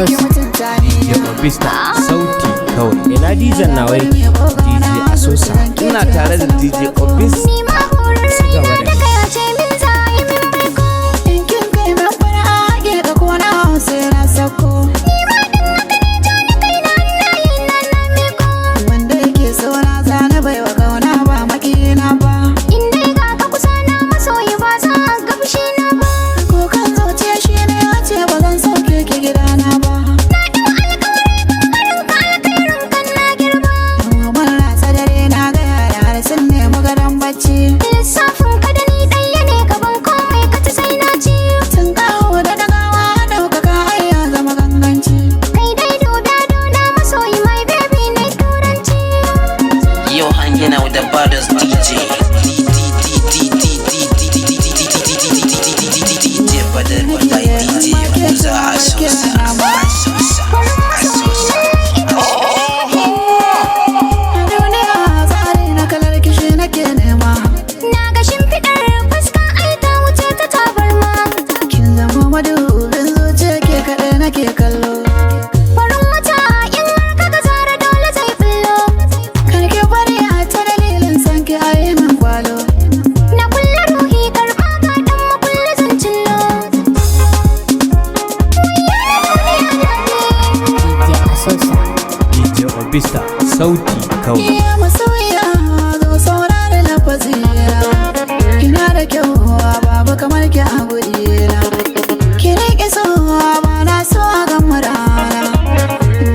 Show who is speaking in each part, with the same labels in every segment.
Speaker 1: DJ Obista sauti kawai. Ina DJ nawa yake? DJ Asosa. Ina tare da DJ Obista. Ci gaba da Obista sauti kawai.
Speaker 2: Zo saurari lafazina, ina da kyau babu kamar ki a gurina. Ki riƙe so ba na so a gama rana,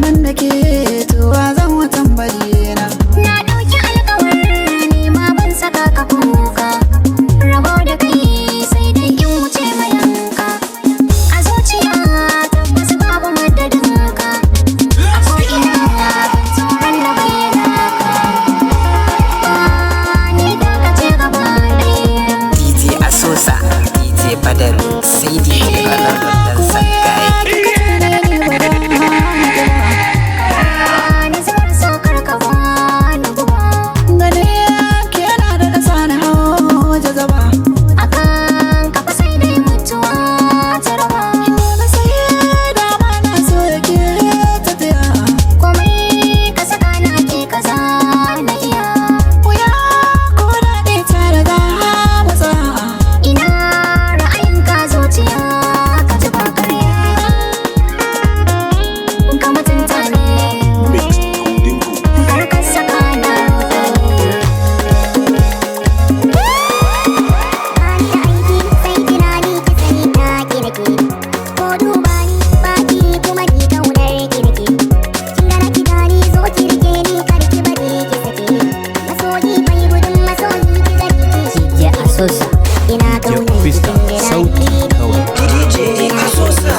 Speaker 2: nan da ke tuwa zan watan barina.
Speaker 3: Na ɗauki alƙawar ni ma ban saka ka kuka, rabo da kai sai dai in wuce mayanka. A zuciya tabbas babu madadinka, a ko'ina ban tsoron na bayyana ka. Ni da ka ce gaba ɗaya.
Speaker 4: DJ Asosa, DJ Badaru, sai DJ Badaru dan Sangai.
Speaker 3: Ni zubar saukar ka bani guba,
Speaker 2: Gani ke na da ƙasa na hau jazaba.
Speaker 3: akan kafa sai dai mutuwa ta raba.
Speaker 2: Dole sai dama na so yake tafiya.
Speaker 3: Komai ka saka na ke kaza na iya.
Speaker 2: Wuya ko daɗi tare da matsa.
Speaker 3: Ina ra'ayin ka zuciya ka ji ba karya. Ka mutunta ne, kar ka saka na rudani. Bani da aiki sai tunani ki sani na ki nake. Ko duba ni baki kuma ni kaunar ki nake. Kin ga na ki gani zo ki rike ni kar ki bari ki sake. Masoyi bai gudun masoyi ki gani ki shi.
Speaker 1: DJ Asosa.
Speaker 3: Ina
Speaker 1: DJ
Speaker 3: kaunar ki
Speaker 1: Obista
Speaker 3: kin ga na
Speaker 1: sauti kawai.
Speaker 4: DJ Asosa.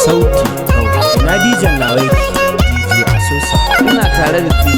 Speaker 1: sauti kawai. Ina DJ nawa yake? DJ Asosa. Ina tare da DJ